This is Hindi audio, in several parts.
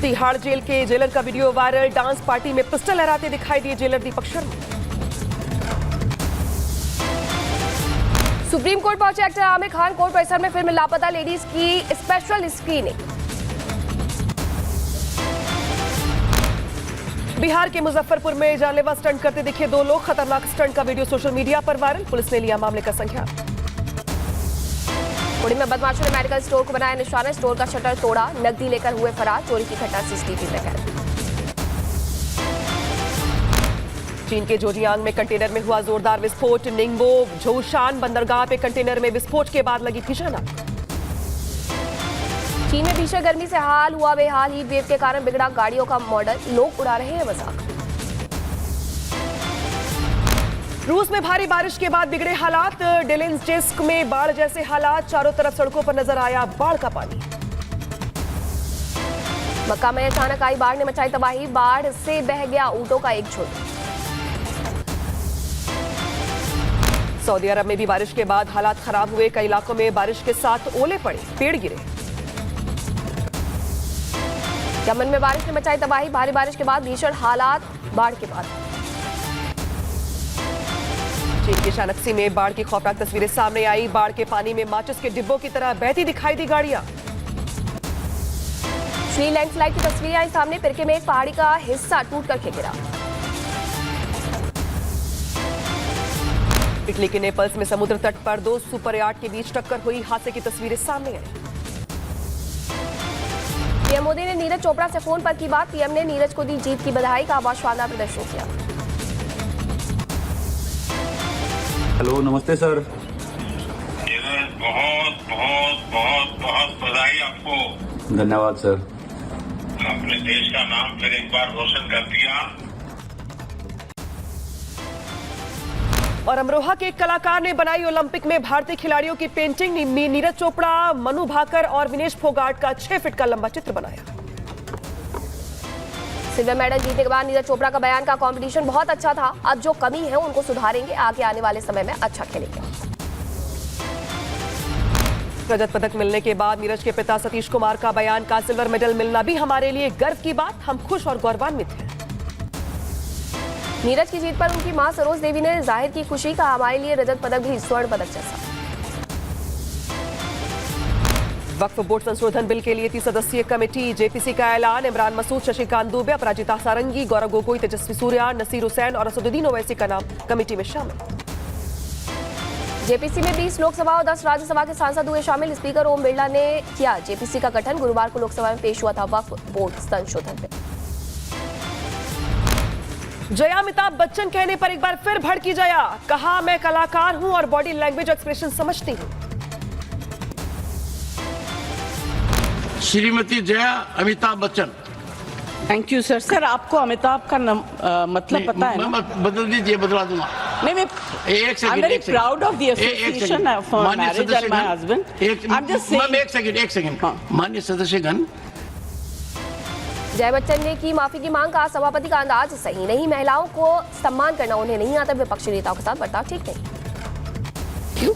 तिहाड़ जेल के जेलर का वीडियो वायरल। डांस पार्टी में पिस्टल लहराते दिखाई दिए jailer Deepak Sharma. Supreme court पहुंचे एक्टर आमिर खान। कोर्ट परिसर में फिल्म लापता लेडीज की स्पेशल स्क्रीनिंग। बिहार के मुजफ्फरपुर में जानलेवा स्टंट करते दिखे दो लोग। खतरनाक स्टंट का वीडियो सोशल मीडिया पर वायरल। पुलिस ने लिया मामले का संज्ञान। पुणे में बदमाशों ने मेडिकल स्टोर को बनाया निशाना। स्टोर का शटर तोड़ा, नकदी लेकर हुए फरार। चोरी की घटना सीसीटीवी में कैद। चीन के जोजियांग में कंटेनर में हुआ जोरदार विस्फोट। निंगबो झोशान बंदरगाह पे कंटेनर में विस्फोट के बाद लगी भीषण आग। चीन में भीषण गर्मी से हाल हुआ बेहाल। हीट वेव के कारण बिगड़ा गाड़ियों का मॉडल। लोग उड़ा रहे हैं मजाक। रूस में भारी बारिश के बाद बिगड़े हालात। डेलेंस्क में बाढ़ जैसे हालात। चारों तरफ सड़कों पर नजर आया बाढ़ का पानी। मक्का में अचानक आई बाढ़ ने मचाई तबाही। बाढ़ से बह गया ऊंटों का एक झुंड। सऊदी अरब में भी बारिश के बाद हालात खराब हुए। कई इलाकों में बारिश के साथ ओले पड़े, पेड़ गिरे। यमन में बारिश ने मचाई तबाही। भारी बारिश के बाद भीषण हालात। बाढ़ के बाद चीन के शानक्सी में बाढ़ की खौफनाक तस्वीरें सामने आई। बाढ़ के पानी में माचिस के डिब्बों की तरह बहती दिखाई दी गाड़ियां। श्री लैंडस्लाइड की तस्वीरें आई सामने। पिरके में एक पहाड़ी का हिस्सा टूट करके गिरा। इटली के नेपल्स में समुद्र तट पर दो सुपर याट के बीच टक्कर हुई। हादसे की तस्वीरें सामने आई। पीएम मोदी ने नीरज चोपड़ा से फोन पर की बात। पीएम ने नीरज को दी जीत की बधाई। का आवाज शानदार प्रदर्शन किया। हेलो, नमस्ते सर। बहुत बहुत बहुत बहुत बधाई आपको। धन्यवाद सर। आपने देश का नाम फिर एक बार रोशन कर दिया। और अमरोहा के एक कलाकार ने बनाई ओलंपिक में भारतीय खिलाड़ियों की पेंटिंग। नीरज चोपड़ा, मनु भाकर और विनेश फोगाट का 6 फीट का लंबा चित्र बनाया। सिल्वर मेडल जीतने के बाद नीरज चोपड़ा का बयान का कंपटीशन बहुत अच्छा था। अब जो कमी है उनको सुधारेंगे। आगे आने वाले समय में अच्छा खेलेंगे। रजत पदक मिलने के बाद नीरज के पिता सतीश कुमार का बयान। का सिल्वर मेडल मिलना भी हमारे लिए गर्व की बात। हम खुश और गौरवान्वित हैं। नीरज की जीत पर उनकी मां सरोज देवी ने जाहिर की खुशी। का हमारे लिए रजत पदक भी स्वर्ण पदक जैसा। वक्फ बोर्ड संशोधन बिल के लिए 30 सदस्यीय कमेटी। जेपीसी का ऐलान। इमरान मसूद, शशिकांत दुबे, अपराजिता सारंगी, गौरव गोगोई, तेजस्वी सूर्या, नसीर हुसैन और असदुद्दीन ओवैसी का नाम कमेटी में शामिल। जेपीसी में 20 लोकसभा और 10 राज्यसभा के सांसद हुए शामिल। स्पीकर ओम बिरला ने किया जेपीसी का गठन। गुरुवार को लोकसभा में पेश हुआ था वक्फ बोर्ड संशोधन बिल। जया अमिताभ बच्चन कहने पर एक बार फिर भड़की जया। कहा, मैं कलाकार हूं और बॉडी लैंग्वेज एक्सप्रेशन समझती हूं। Shrimati Jaya Amitabh Bachchan. Thank you sir. Sir, आपको अमिताभ का मतलब पता है ना? बदल दीजिए, बदला दूंगा। नहीं, मैं एक second. I'm very proud of the association for marriage and my husband. I'm just saying. एक सेकंड। माननीय सदस्यगण, जय बच्चन ने की माफी की मांग। का सभापति का अंदाज सही नहीं। महिलाओं को सम्मान करना उन्हें नहीं आता। विपक्षी नेताओं के साथ बर्ताव ठीक नहीं। क्यों?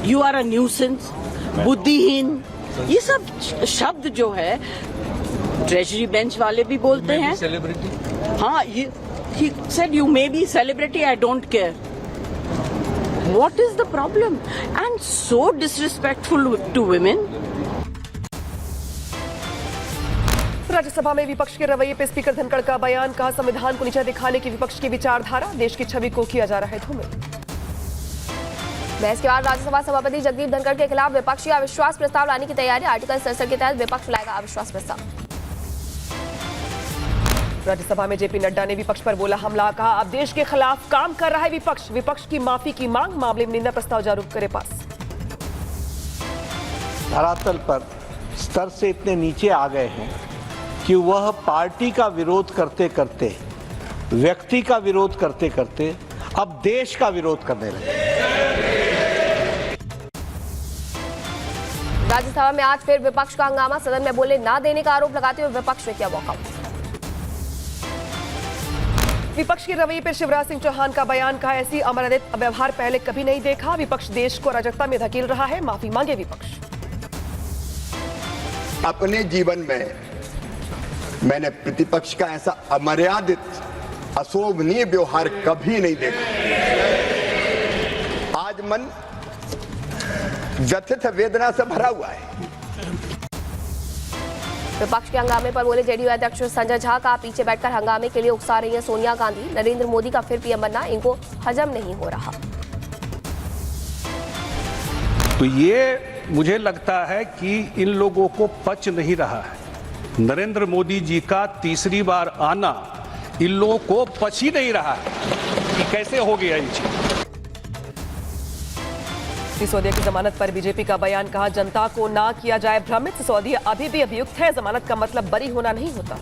You are a nuisance, बुद्धिहीन, ये सब शब्द जो है ट्रेजरी बेंच वाले भी बोलते हैं। सेलिब्रिटी। हाँ, he said you may be celebrity, I don't care. What is the problem? And so disrespectful to women. Rajya Sabha में विपक्ष के रवैये पर स्पीकर धनखड़ का बयान। कहा, संविधान को नीचा दिखाने की विपक्ष की विचारधारा। देश की छवि को किया जा रहा है धूमिल। बहस के बाद राज्यसभा सभापति जगदीप धनखड़ के खिलाफ विपक्षी अविश्वास प्रस्ताव लाने की तैयारी। आर्टिकल 67 के तहत विपक्ष लाएगा अविश्वास प्रस्ताव। राज्यसभा में जेपी नड्डा ने विपक्ष पर बोला हमला। कहा, अब देश के खिलाफ काम कर रहा है विपक्ष। विपक्ष की माफी की मांग। मामले में निंदा प्रस्ताव जारी करे पास। धरातल पर स्तर से इतने नीचे आ गए हैं कि वह पार्टी का विरोध करते करते, व्यक्ति का विरोध करते करते अब देश का विरोध करने लगे। राज्यसभा में आज फिर विपक्ष का हंगामा। सदन में बोले ना देने का आरोप लगाते हुए विपक्ष ने किया वॉकआउट। विपक्ष के रवैये पर शिवराज सिंह चौहान का बयान। कहा, ऐसी अमर्यादित व्यवहार पहले कभी नहीं देखा। विपक्ष देश को अराजकता में धकेल रहा है। माफी मांगे विपक्ष। अपने जीवन में मैंने प्रतिपक्ष का ऐसा अमर्यादित अशोभनीय व्यवहार कभी नहीं देखा। आज मन व्यथित वेदना से भरा हुआ है। विपक्ष के हंगामे पर बोले जेडीयू अध्यक्ष संजय झा का पीछे बैठकर हंगामे के लिए उकसा रही है सोनिया गांधी। नरेंद्र मोदी का फिर पीएम बनना इनको हजम नहीं हो रहा। तो ये मुझे लगता है कि इन लोगों को पच नहीं रहा है। नरेंद्र मोदी जी का तीसरी बार आना इन लोगों को पच ही नहीं रहा है कि कैसे हो गया ये चीज। सिसोदिया की जमानत पर बीजेपी का बयान, कहा जनता को ना किया जाए भ्रमित। सिसोदिया अभी भी अभियुक्त है, जमानत का मतलब बरी होना नहीं होता।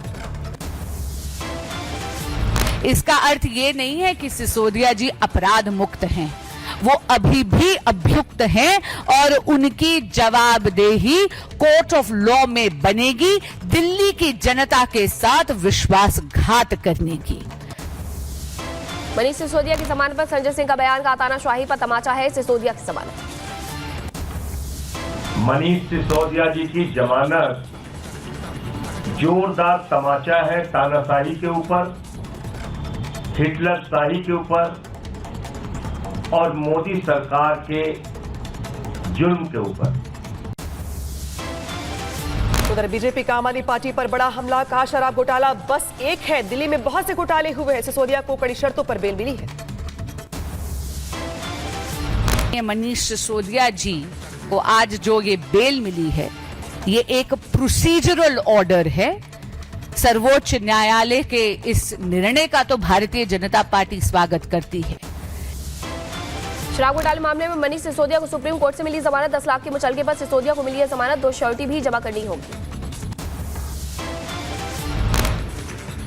इसका अर्थ ये नहीं है कि सिसोदिया जी अपराध मुक्त हैं, वो अभी भी अभियुक्त हैं और उनकी जवाबदेही कोर्ट ऑफ लॉ में बनेगी दिल्ली की जनता के साथ विश्वासघात करने की। मनीष सिसोदिया की जमानत पर संजय सिंह का बयान, का तानाशाही पर तमाचा है सिसोदिया की जमानत। मनीष सिसोदिया जी की जमानत जोरदार तमाचा है तानाशाही के ऊपर, हिटलर शाही के ऊपर और मोदी सरकार के जुल्म के ऊपर। उधर बीजेपी का आम आदमी पार्टी पर बड़ा हमला, कहा शराब घोटाला बस एक है, दिल्ली में बहुत से घोटाले हुए हैं। सिसोदिया को कड़ी शर्तों पर बेल मिली है। मनीष सिसोदिया जी को आज जो ये बेल मिली है, ये एक प्रोसीजरल ऑर्डर है। सर्वोच्च न्यायालय के इस निर्णय का तो भारतीय जनता पार्टी स्वागत करती है। शराब घोटाले मामले में मनीष सिसोदिया को सुप्रीम कोर्ट से मिली जमानत। 10 लाख की मुचलके पर सिसोदिया को मिली है जमानत। 2 श्योरिटी भी जमा करनी होगी।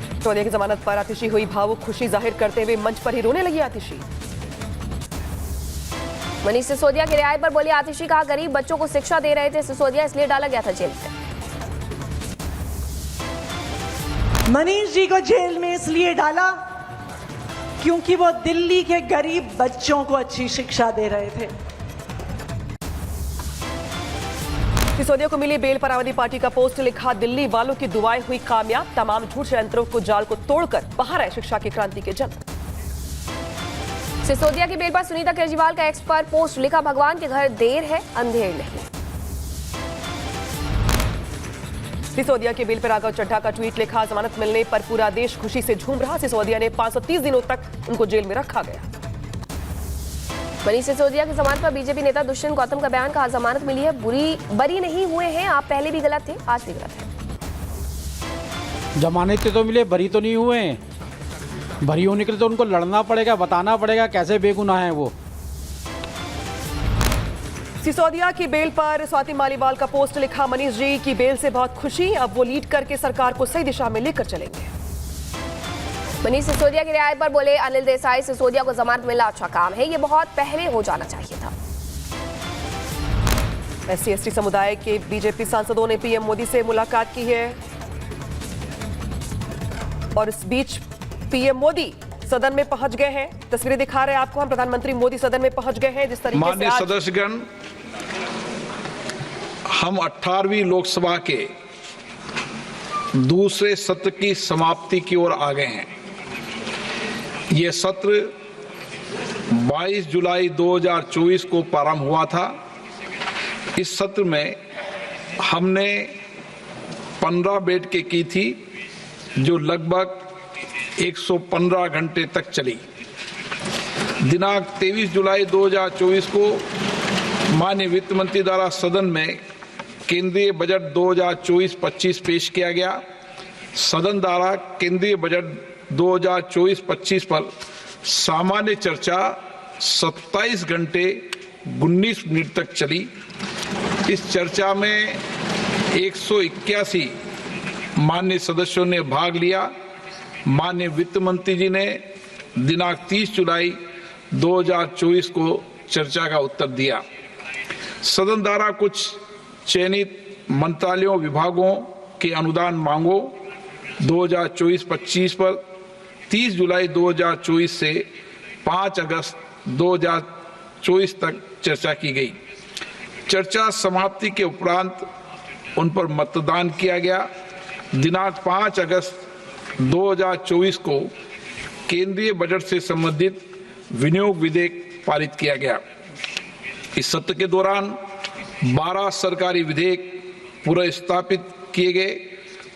सिसोदिया की जमानत पर आतिशी हुई भावुक, खुशी जाहिर करते हुए मंच पर ही रोने लगी आतिशी। मनीष सिसोदिया की रिहाई पर बोली आतिशी, कहा गरीब बच्चों को शिक्षा दे रहे थे सिसोदिया, इसलिए डाला गया था जेल में। मनीष जी को जेल में इसलिए डाला क्योंकि वो दिल्ली के गरीब बच्चों को अच्छी शिक्षा दे रहे थे। सिसोदिया को मिली बेल पर आम आदमी पार्टी का पोस्ट, लिखा दिल्ली वालों की दुआएं हुई कामयाब, तमाम झूठ षड्यंत्रों को जाल को तोड़कर बाहर आए शिक्षा की क्रांति के जन। सिसोदिया की बेल पर सुनीता केजरीवाल का एक्स पर पोस्ट, लिखा भगवान के घर देर है अंधेर नहीं। सिसोदिया की बेल पर राघव चड्ढा का ट्वीट, लिखा जमानत मिलने पर पूरा देश खुशी से झूम रहा। सिसोदिया ने 530 दिनों तक उनको जेल में रखा गया। मनीष सिसोदिया की जमानत पर बीजेपी नेता दुष्यंत गौतम का बयान, कहा जमानत मिली है, बरी नहीं हुए हैं आप, पहले भी गलत थे आज भी गलत है। जमानत तो मिले, बरी तो नहीं हुए हैं। बरी होने के लिए तो उनको लड़ना पड़ेगा, बताना पड़ेगा कैसे बेगुनाह है वो। सिसोदिया की बेल पर स्वाति मालीवाल का पोस्ट, लिखा मनीष जी की बेल से बहुत खुशी, अब वो लीड करके सरकार को सही दिशा में लेकर चलेंगे। मनीष सिसोदिया की रिहाई पर बोले अनिल देसाई, सिसोदिया को जमानत मिलना अच्छा काम है, ये बहुत पहले हो जाना चाहिए था। SC/ST समुदाय के बीजेपी सांसदों ने पीएम मोदी से मुलाकात की है और इस बीच पीएम मोदी सदन में पहुंच गए हैं। तस्वीरें दिखा रहे हैं आपको हम, प्रधानमंत्री मोदी सदन में पहुंच गए हैं। जिस तरीके से माननीय सदस्यगण, हम 18वीं लोकसभा के दूसरे सत्र की समाप्ति की ओर आ गए हैं। ये सत्र 22 जुलाई 2024 को प्रारंभ हुआ था। इस सत्र में हमने 15 बैठकें की थी जो लगभग 115 घंटे तक चली। दिनांक 23 जुलाई 2024 को माननीय वित्त मंत्री द्वारा सदन में केंद्रीय बजट 2024-25 पेश किया गया। सदन द्वारा केंद्रीय बजट 2024-25 पर सामान्य चर्चा 27 घंटे 19 मिनट तक चली। इस चर्चा में 181 माननीय सदस्यों ने भाग लिया। माननीय वित्त मंत्री जी ने दिनांक 30 जुलाई 2024 को चर्चा का उत्तर दिया। सदन द्वारा कुछ चयनित मंत्रालयों विभागों के अनुदान मांगों 2024-25 पर 30 जुलाई 2024 से 5 अगस्त 2024 तक चर्चा की गई। चर्चा समाप्ति के उपरांत उन पर मतदान किया गया। दिनांक 5 अगस्त 2024 को केंद्रीय बजट से संबंधित विनियोग विधेयक पारित किया गया। इस सत्र के दौरान 12 सरकारी विधेयक पुनर्स्थापित किए गए।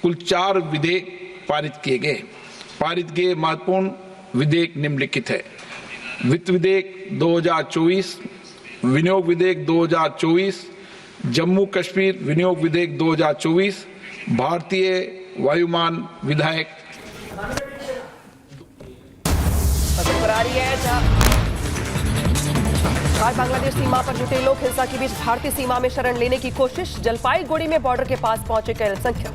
कुल 4 विधेयक पारित किए गए। पारित किए महत्वपूर्ण विधेयक निम्नलिखित है: वित्त विधेयक 2024, विनियोग विधेयक 2024, जम्मू कश्मीर विनियोग विधेयक 2024, भारतीय वायुमान विधेयक। बांग्लादेश सीमा पर जुटे लोग हिंसा के बीच भारतीय सीमा में शरण लेने की कोशिश। जलपाईगुड़ी में बॉर्डर के पास पहुंचे कई अल्पसंख्यक।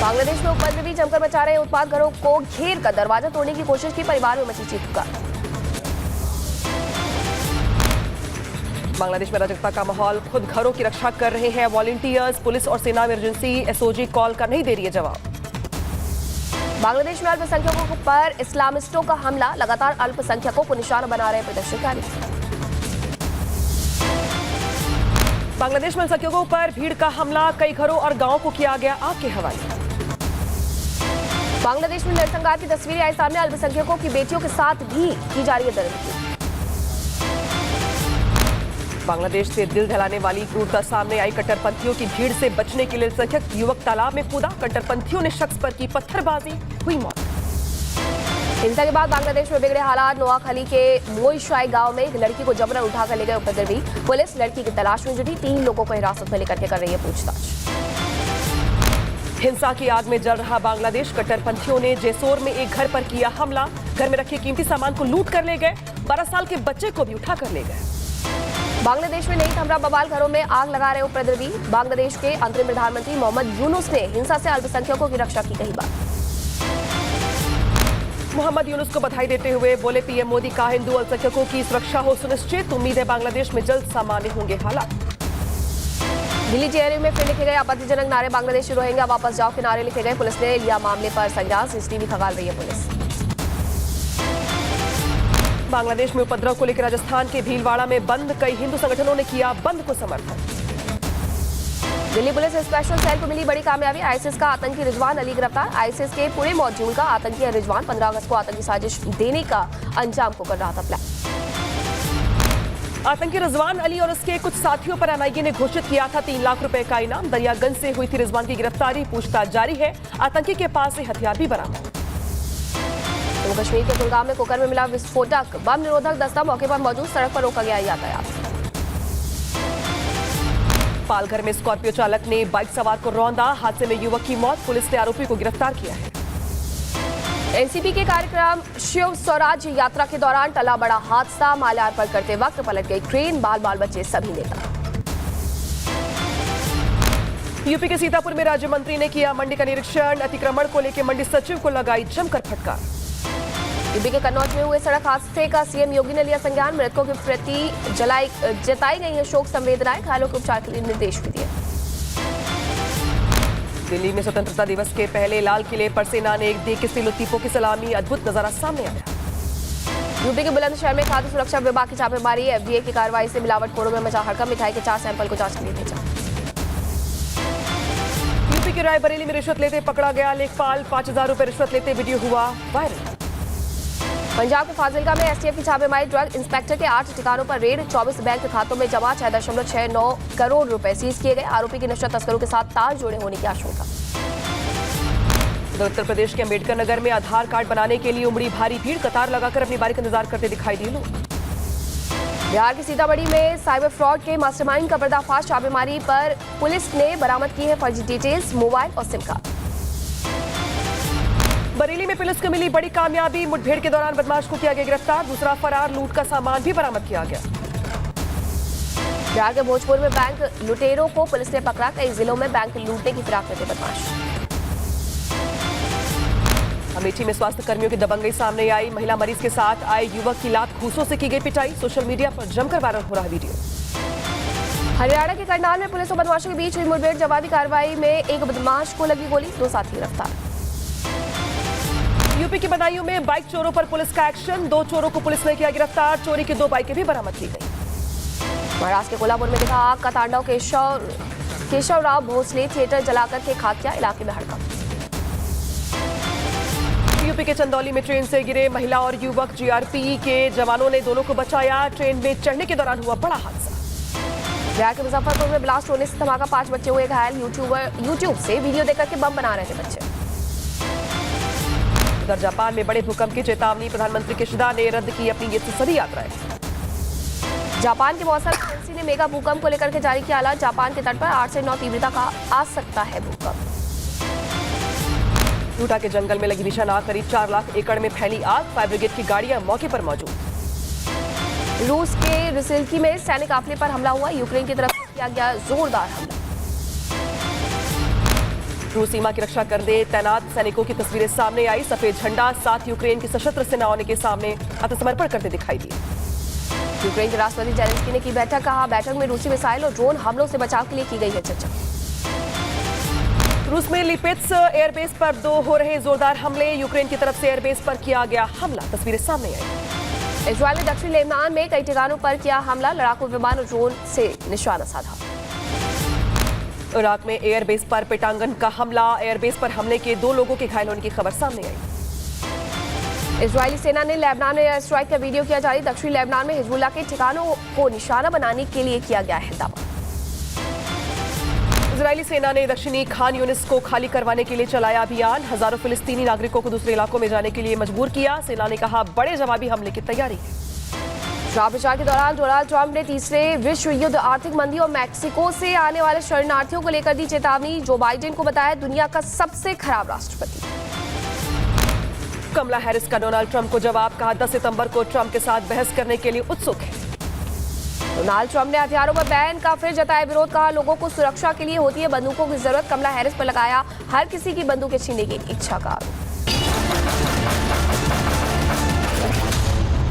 बांग्लादेश में उपद्रवी जमकर मचा रहे उत्पाद घरों को घेर कर दरवाजा तोड़ने की कोशिश की, परिवार में मची चीख-पुकार। बांग्लादेश में अराजकता का माहौल, खुद घरों की रक्षा कर रहे हैं वॉलंटियर्स। पुलिस और सेना इमरजेंसी एसओजी कॉल का नहीं दे रही है जवाब। बांग्लादेश में अल्पसंख्यकों पर इस्लामिस्टों का हमला, लगातार अल्पसंख्यकों को निशाना बना रहे प्रदर्शनकारी। बांग्लादेश में अल्पसंख्यकों पर भीड़ का हमला, कई घरों और गांवों को किया गया आग के हवाले। बांग्लादेश में नरसंहार की तस्वीरें आई सामने, अल्पसंख्यकों की बेटियों के साथ भी की जा रही है दरिंदगी। बांग्लादेश से दिल दहलाने वाली क्रूरता सामने आई, कट्टरपंथियों की भीड़ से बचने के लिए अल्पसंख्यक युवक तालाब में कूदा, कट्टरपंथियों ने शख्स पर की पत्थरबाजी, हुई मौत। हिंसा के बाद बांग्लादेश में बिगड़े हालात, नोआखली के मोईशाई गांव में एक लड़की को जबरन उठाकर ले गए उपद्रवी। पुलिस लड़की की तलाश में जुटी, 3 लोगों को हिरासत में लेकर के कर रही है पूछताछ। हिंसा की आग में जल रहा बांग्लादेश, कट्टरपंथियों ने जेसोर में एक घर पर किया हमला, घर में रखे कीमती सामान को लूट कर ले गए, 12 साल के बच्चे को भी उठा कर ले गए। बांग्लादेश में नहीं थम रहा बवाल, घरों में आग लगा रहे उपद्रवी। बांग्लादेश के अंतरिम प्रधानमंत्री मोहम्मद यूनुस ने हिंसा से अल्पसंख्यकों की रक्षा की, कही बात। मोहम्मद यूनुस को बधाई देते हुए बोले पीएम मोदी का हिंदू अल्पसंख्यकों की सुरक्षा हो सुनिश्चित, उम्मीद है बांग्लादेश में जल्द सामान्य होंगे हालात। दिल्ली जेएनयू में फिर लिखे गए आपत्तिजनक नारे, बांग्लादेशी रोहिंग्या वापस जाओ के नारे लिखे गए। पुलिस ने लिया मामले पर संज्ञान, सीसीटीवी खंगाल रही है पुलिस। बांग्लादेश में उपद्रव को लेकर राजस्थान के भीलवाड़ा में बंद, कई हिंदू संगठनों ने किया बंद को समर्थन। दिल्ली पुलिस स्पेशल सेल को मिली बड़ी कामयाबी, आईएसआईएस का आतंकी रिजवान अली गिरफ्तार। आईएसआईएस के पूरे मॉड्यूल का आतंकी रिजवान 15 अगस्त को आतंकी साजिश देने का अंजाम को कर रहा था प्लान। आतंकी रिजवान अली और उसके कुछ साथियों पर एनआईए ने घोषित किया था 3 लाख रुपए का इनाम। दरियागंज से हुई थी रिजवान की गिरफ्तारी, पूछताछ जारी है। आतंकी के पास से हथियार भी बरामद। जम्मू कश्मीर के कुलगाम में कुकर में मिला विस्फोटक, बम निरोधक दस्ता मौके पर मौजूद, सड़क पर रोका गया यातायात। पालघर में स्कॉर्पियो चालक ने बाइक सवार को रौंदा, हादसे में युवक की मौत, पुलिस ने आरोपी को गिरफ्तार किया है। एनसीपी के कार्यक्रम शिव स्वराज यात्रा के दौरान टला बड़ा हादसा, माल्यार्पण करते वक्त पलट गई ट्रेन, बाल बच्चे सभी नेता। यूपी के सीतापुर में राज्य मंत्री ने किया मंडी का निरीक्षण, अतिक्रमण को लेकर मंडी सचिव को लगाई जमकर फटकार। यूपी के कन्नौज में हुए सड़क हादसे का सीएम योगी ने लिया संज्ञान, मृतकों के प्रति जताई गई है शोक संवेदनाएं, घायलों के उपचार के लिए निर्देश भी दिए। दिल्ली में स्वतंत्रता दिवस के पहले लाल किले पर सेना ने एक देख लतीफों की सलामी, अद्भुत नजारा सामने आया। यूपी के बुलंदशहर में खाद्य सुरक्षा विभाग की छापेमारी, एफडीए की कार्रवाई से मिलावटखोरों में मचा हड़कंप, मिठाई के 4 सैंपल को जांच के लिए भेजा। यूपी के रायबरेली में रिश्वत लेते पकड़ा गया लेखपाल, 5000 रुपए रिश्वत लेते वीडियो हुआ वायरल। पंजाब के फाजिलका में एसटीएफ की छापेमारी, ड्रग इंस्पेक्टर के 8 ठिकानों पर रेड, 24 बैंक खातों में जमा 6.69 करोड़ रुपए सीज किए गए। आरोपी की नशा तस्करों के साथ तार जुड़े होने की आशंका। उत्तर प्रदेश के अम्बेडकर नगर में आधार कार्ड बनाने के लिए उमड़ी भारी भीड़, कतार लगाकर अपनी बारी का इंतजार करते दिखाई दिए लोग। बिहार के सीतामढ़ी में साइबर फ्रॉड के मास्टरमाइंड का पर्दाफाश, छापेमारी पर पुलिस ने बरामद की है फर्जी डिटेल्स, मोबाइल और सिम कार्ड। बरेली में पुलिस को मिली बड़ी कामयाबी, मुठभेड़ के दौरान बदमाश को किया गया गिरफ्तार, दूसरा फरार, लूट का सामान भी बरामद किया गया। बिहार के भोजपुर में बैंक लुटेरों को पुलिस ने पकड़ा, कई जिलों में बैंक लूटने की फिराक में थे बदमाश। अमेठी में स्वास्थ्य कर्मियों की दबंगई सामने आई, महिला मरीज के साथ आए युवक की लात घूंसों से की गई पिटाई, सोशल मीडिया पर जमकर वायरल हो रहा वीडियो। हरियाणा के करनाल में पुलिस और बदमाशों के बीच हुई मुठभेड़, जवाबी कार्रवाई में एक बदमाश को लगी गोली, 2 साथी गिरफ्तार। यूपी की बदायूं में बाइक चोरों पर पुलिस का एक्शन, 2 चोरों को पुलिस ने किया गिरफ्तार, चोरी की 2 बाइकें भी बरामद की गई। महाराष्ट्र के कोल्हापुर में दिखा आग का तांडव। केशवराव भोसले थिएटर जलाकर के खाकिया, इलाके में हड़कंप। यूपी के चंदौली में ट्रेन से गिरे महिला और युवक, जीआरपी के जवानों ने दोनों को बचाया। ट्रेन में चढ़ने के दौरान हुआ बड़ा हादसा। बिहार के मुजफ्फरपुर में ब्लास्ट होने से धमाका, 5 बच्चे हुए घायल। यूट्यूब से वीडियो देखकर के बम बना रहे थे बच्चे। उधर जापान में बड़े भूकंप की चेतावनी, प्रधानमंत्री किशिदा ने रद्द की अपनी ये सभी यात्राएं। जापान के मौसम एजेंसी ने मेगा भूकंप को लेकर के जारी किया अलर्ट। जापान के तट पर 8 से 9 तीव्रता का आ सकता है भूकंप। यूटा के जंगल में लगी भीषण आग, करीब 4 लाख एकड़ में फैली आग। फायर ब्रिगेड की गाड़ियां मौके पर मौजूद। रूस के रिसिल्की में सैनिक काफिले पर हमला हुआ। यूक्रेन की तरफ से किया गया जोरदार हमला। रूस सीमा की रक्षा करने तैनात सैनिकों की तस्वीरें सामने आई। सफेद झंडा 7 यूक्रेन की सशस्त्र सेनाओं के सामने आत्मसमर्पण करते दिखाई दिए। यूक्रेन के राष्ट्रपति जेलेंस्की ने की बैठक, कहा बैठक में रूसी मिसाइल और ड्रोन हमलों से बचाव के लिए की गई है चर्चा। रूस में लिपिट्स एयरबेस पर 2 हो रहे जोरदार हमले। यूक्रेन की तरफ से एयरबेस पर किया गया हमला, तस्वीरें सामने आई। इजरायल ने दक्षिणी लेबनान में कई ठिकानों पर किया हमला, लड़ाकू विमान और ड्रोन से निशाना साधा। इराक में एयरबेस पर पेटांगन का हमला, एयरबेस पर हमले के 2 लोगों के घायल होने की खबर सामने आई। इजरायली सेना ने लेबनान में एयर स्ट्राइक का वीडियो किया जारी। दक्षिणी लेबनान में हिजबुल्लाह के ठिकानों को निशाना बनाने के लिए किया गया है दावा। इजरायली सेना ने दक्षिणी खान यूनिस को खाली करवाने के लिए चलाया अभियान। हजारों फिलिस्तीनी नागरिकों को दूसरे इलाकों में जाने के लिए मजबूर किया। सेना ने कहा बड़े जवाबी हमले की तैयारी है। चुनाव प्रचार के दौरान डोनाल्ड ट्रंप ने तीसरे विश्व युद्ध, आर्थिक मंदी और मैक्सिको से आने वाले शरणार्थियों को लेकर दी चेतावनी। जो बाइडेन को बताया दुनिया का सबसे खराब राष्ट्रपति। कमला हैरिस का डोनाल्ड ट्रंप को जवाब, कहा 10 सितंबर को ट्रंप के साथ बहस करने के लिए उत्सुक है। डोनाल्ड ट्रंप ने हथियारों पर बैन का फिर जताया विरोध, कहा लोगों को सुरक्षा के लिए होती है बंदूकों की जरूरत। कमला हैरिस पर लगाया हर किसी की बंदूकें छीनने की इच्छा का आरोप।